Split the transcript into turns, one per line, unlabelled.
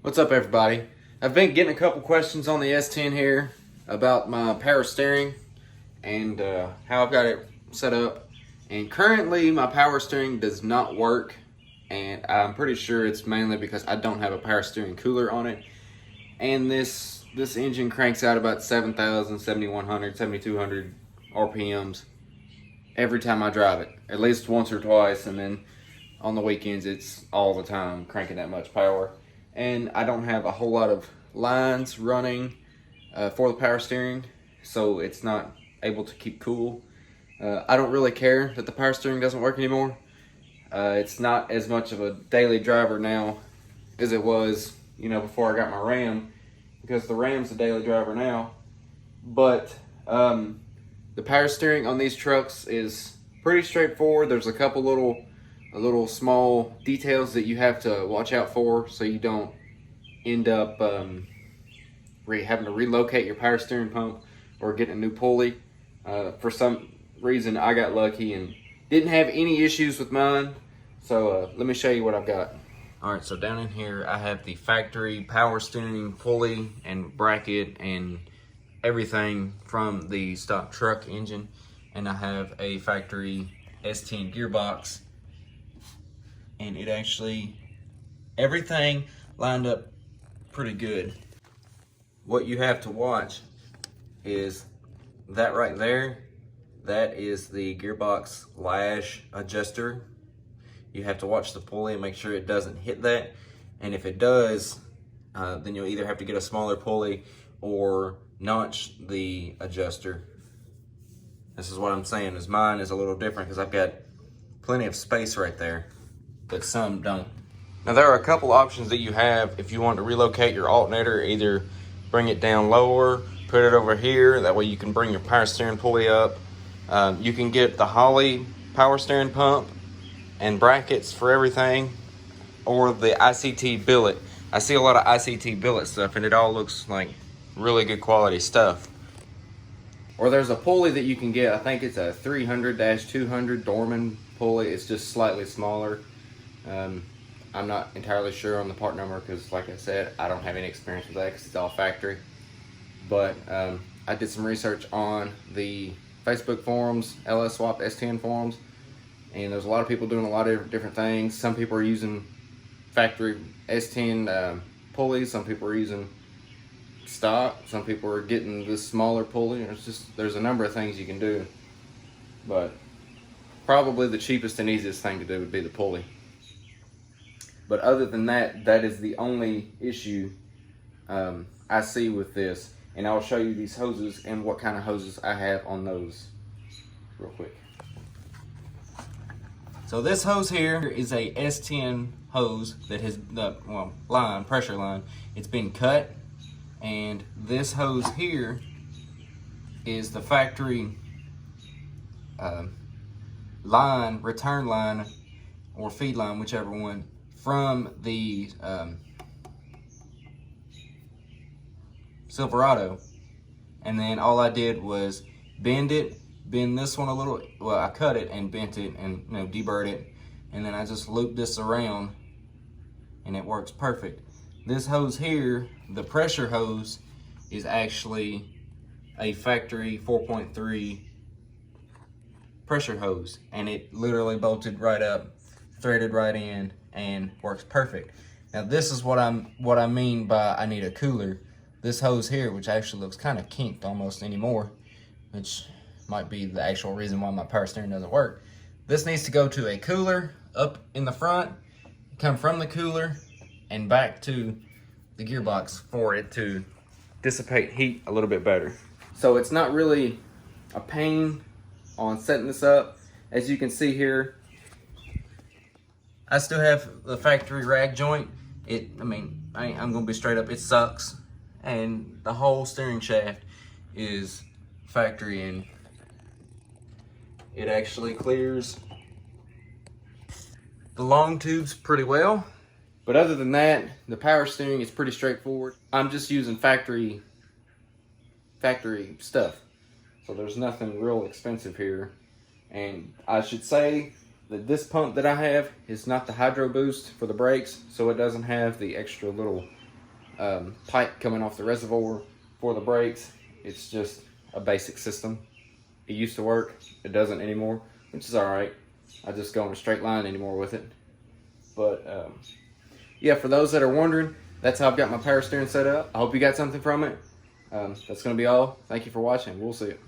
What's up, everybody? I've been getting a couple questions on the S10 here about my power steering and how I've got it set up. And currently my power steering does not work, and I'm pretty sure it's mainly because I don't have a power steering cooler on it. And this engine cranks out about 7,000, 7,100, 7,200 RPMs every time I drive it, at least once or twice, and then on the weekends it's all the time cranking that much power. And I don't have a whole lot of lines running for the power steering, so it's not able to keep cool. I don't really care that the power steering doesn't work anymore. It's not as much of a daily driver now as it was, before I got my Ram, because the Ram's a daily driver now. But the power steering on these trucks is pretty straightforward. There's a couple little small details that you have to watch out for, so you don't end up having to relocate your power steering pump or get a new pulley. For some reason, I got lucky and didn't have any issues with mine. So let me show you what I've got. All right, so down in here, I have the factory power steering pulley and bracket and everything from the stock truck engine. And I have a factory S10 gearbox. And it actually, everything lined up pretty good. What you have to watch is that right there. That is the gearbox lash adjuster. You have to watch the pulley and make sure it doesn't hit that. And if it does, then you'll either have to get a smaller pulley or notch the adjuster. This is what I'm saying, is mine is a little different because I've got plenty of space right there, but some don't. Now there are a couple options that you have if you want to relocate your alternator. Either bring it down lower, put it over here, that way you can bring your power steering pulley up. You can get the Holley power steering pump and brackets for everything, or the ICT billet. I see a lot of ICT billet stuff and it all looks like really good quality stuff. Or there's a pulley that you can get, I think it's a 300-200 Dorman pulley. It's just slightly smaller. I'm not entirely sure on the part number because, like I said, I don't have any experience with that because it's all factory. But I did some research on the Facebook forums, LsSwap S10 forums, and there's a lot of people doing a lot of different things. Some people are using factory S10 pulleys, some people are using stock, some people are getting this smaller pulley. There's a number of things you can do, but probably the cheapest and easiest thing to do would be the pulley. But other than that, that is the only issue I see with this. And I'll show you these hoses and what kind of hoses I have on those real quick. So this hose here is a S10 hose that has the pressure line. It's been cut, and this hose here is the factory return line or feed line, whichever one, from the Silverado. And then all I did was bend this one a little. Well, I cut it and bent it and deburred it, and then I just looped this around and it works perfect. This hose here, the pressure hose, is actually a factory 4.3 pressure hose, and it literally bolted right up, threaded right in, and works perfect. Now this is what I mean by I need a cooler. This hose here, which actually looks kind of kinked almost anymore, which might be the actual reason why my power steering doesn't work. This needs to go to a cooler up in the front, come from the cooler and back to the gearbox for it to dissipate heat a little bit better. So it's not really a pain on setting this up. As you can see here, I still have the factory rag joint. I'm gonna be straight up, it sucks. And the whole steering shaft is factory, and it actually clears the long tubes pretty well. But other than that, the power steering is pretty straightforward. I'm just using factory stuff. So there's nothing real expensive here. And I should say that this pump that I have is not the Hydro Boost for the brakes, so it doesn't have the extra little pipe coming off the reservoir for the brakes. It's just a basic system. It used to work. It doesn't anymore, which is all right. I just go in a straight line anymore with it. But yeah, for those that are wondering, that's how I've got my power steering set up. I hope you got something from it. That's going to be all. Thank you for watching. We'll see you.